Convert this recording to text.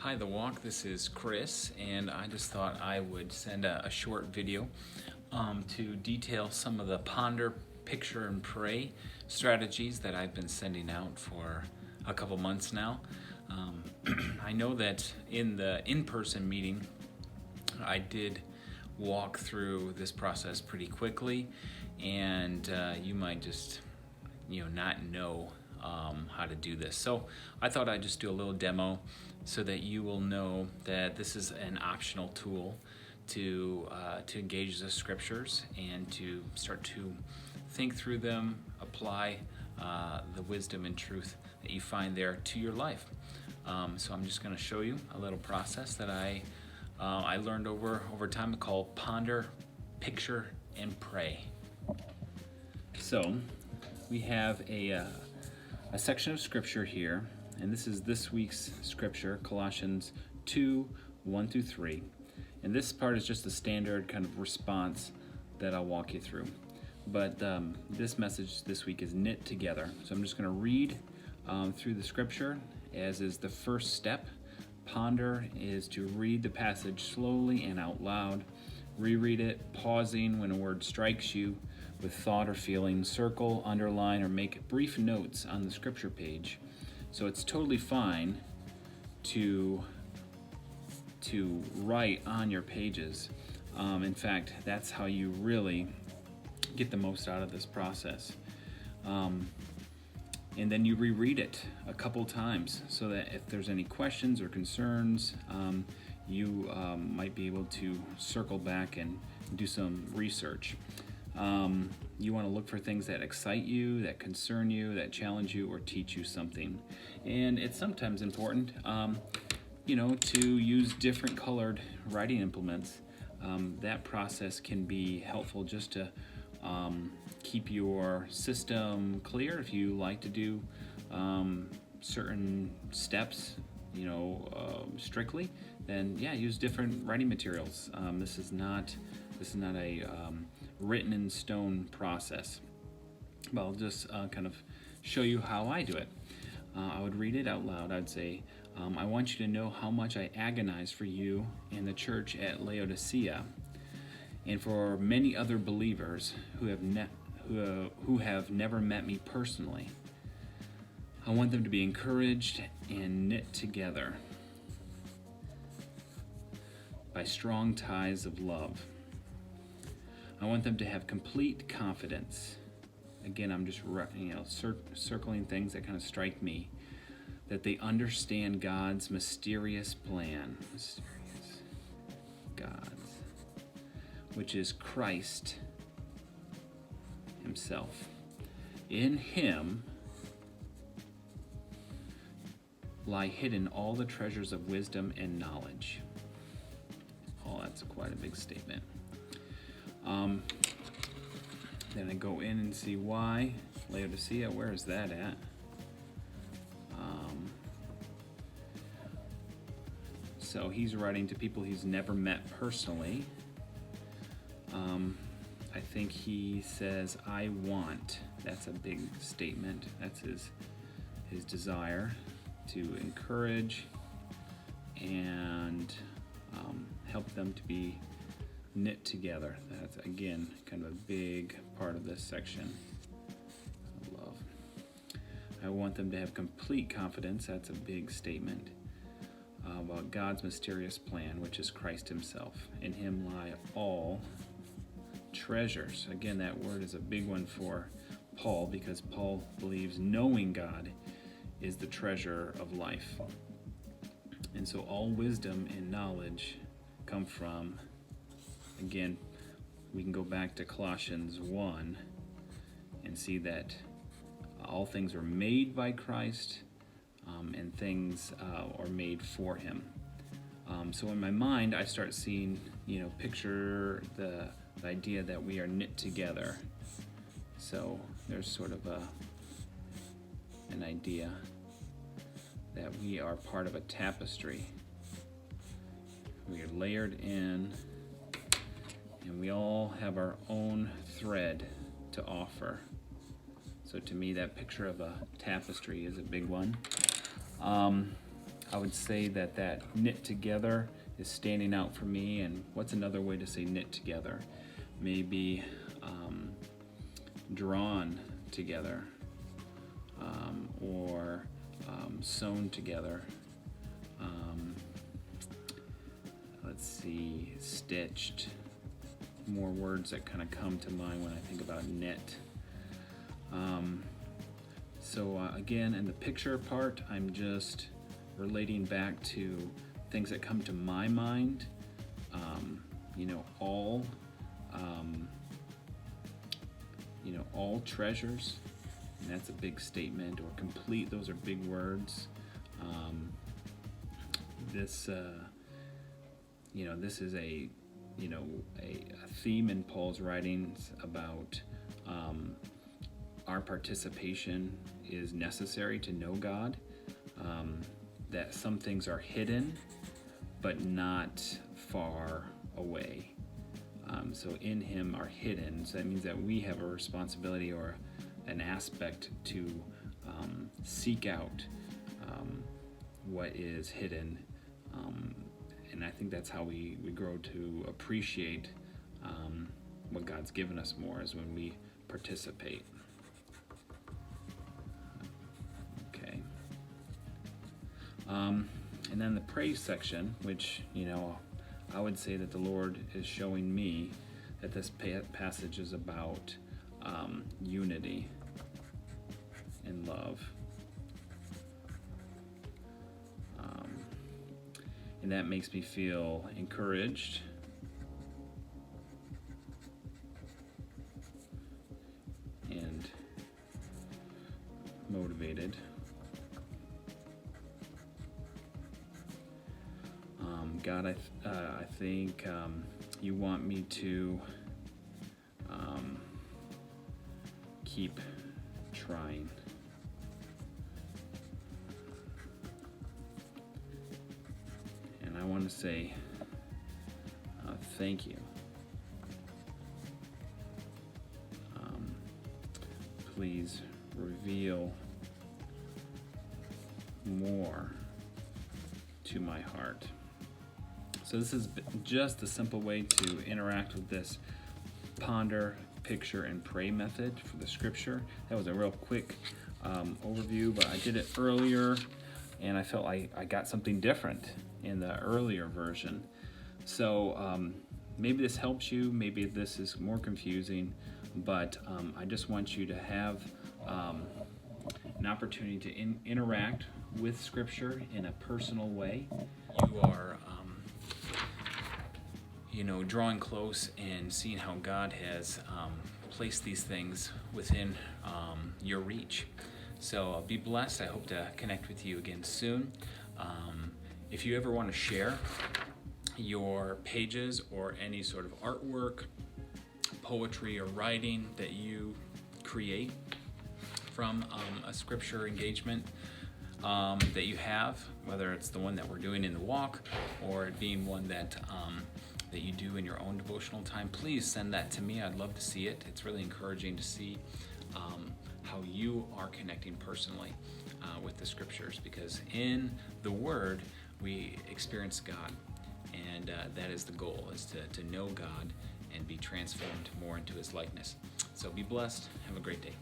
Hi, The Walk. This is Chris, and I just thought I would send a short video to detail some of the ponder, picture, and pray strategies that I've been sending out for a couple months now. I know that in the in-person meeting, I did walk through this process pretty quickly, and you might just not know how to do this. So I thought I'd just do a little demo so that you will know that this is an optional tool to engage the scriptures and to start to think through them, apply the wisdom and truth that you find there to your life. So I'm just going to show you a little process that I learned over time called Ponder, Picture, and Pray. So we have a section of scripture here, and this is this week's scripture, Colossians 2, 1 through 3. And this part is just a standard kind of response that I'll walk you through. But this message this week is knit together. So I'm just going to read through the scripture, as is the first step. Ponder is to read the passage slowly and out loud. Reread it, pausing when a word strikes you with thought or feeling. Circle, underline, or make brief notes on the scripture page. So it's totally fine to write on your pages. In fact, that's how you really get the most out of this process. And then you reread it a couple times so that if there's any questions or concerns, you might be able to circle back and do some research. You want to look for things that excite you, that concern you, that challenge you, or teach you something. And it's sometimes important, to use different colored writing implements. That process can be helpful just to keep your system clear. If you like to do certain steps, strictly, then use different writing materials. This is not a written in stone process. But I'll just kind of show you how I do it. I would read it out loud. I'd say, I want you to know how much I agonize for you and the church at Laodicea, and for many other believers who have never met me personally. I want them to be encouraged and knit together by strong ties of love. I want them to have complete confidence. Again, I'm just circling things that kind of strike me, that they understand God's mysterious plan. God's, which is Christ Himself. In Him lie hidden all the treasures of wisdom and knowledge. Oh, that's quite a big statement. Then I go in and see why. Laodicea, where is that at? So he's writing to people he's never met personally. I think he says, I want. That's a big statement. That's his desire to encourage and help them to be knit together. That's, again, kind of a big part of this section. Love. I want them to have complete confidence. That's a big statement about God's mysterious plan, which is Christ Himself. In Him lie all treasures. Again, that word is a big one for Paul, because Paul believes knowing God is the treasure of life. And so all wisdom and knowledge come from, again, we can go back to Colossians 1 and see that all things are made by Christ, and things are made for Him. So in my mind, I start seeing, picture the idea that we are knit together. So there's sort of an idea that we are part of a tapestry. We are layered in, and we all have our own thread to offer. So to me, that picture of a tapestry is a big one. I would say that knit together is standing out for me. And what's another way to say knit together? Maybe drawn together, or sewn together. Let's see, stitched. More words that kind of come to mind when I think about knit. So again, in the picture part, I'm just relating back to things that come to my mind. All, all treasures, and that's a big statement. Or complete, those are big words. This is a theme in Paul's writings about our participation is necessary to know God, that some things are hidden but not far away. So in him are hidden, so that means that we have a responsibility or an aspect to seek out what is hidden. And I think that's how we grow to appreciate what God's given us more, is when we participate. Okay. And then the praise section, which, I would say that the Lord is showing me that this passage is about unity and love. And that makes me feel encouraged and motivated. God, I think you want me to keep trying. And I want to say thank you. Please reveal more to my heart. So this is just a simple way to interact with this ponder, picture, and pray method for the scripture. That was a real quick overview, but I did it earlier and I felt I got something different in the earlier version. So maybe this helps you, maybe this is more confusing, but I just want you to have an opportunity to interact with scripture in a personal way. You are drawing close and seeing how God has placed these things within your reach. So be blessed. I hope to connect with you again soon. If you ever want to share your pages or any sort of artwork, poetry, or writing that you create from a scripture engagement that you have, whether it's the one that we're doing in the walk or it being one that you do in your own devotional time, please send that to me. I'd love to see it. It's really encouraging to see how you are connecting personally with the scriptures, because in the Word we experience God, and that is the goal, is to know God and be transformed more into His likeness. So be blessed. Have a great day.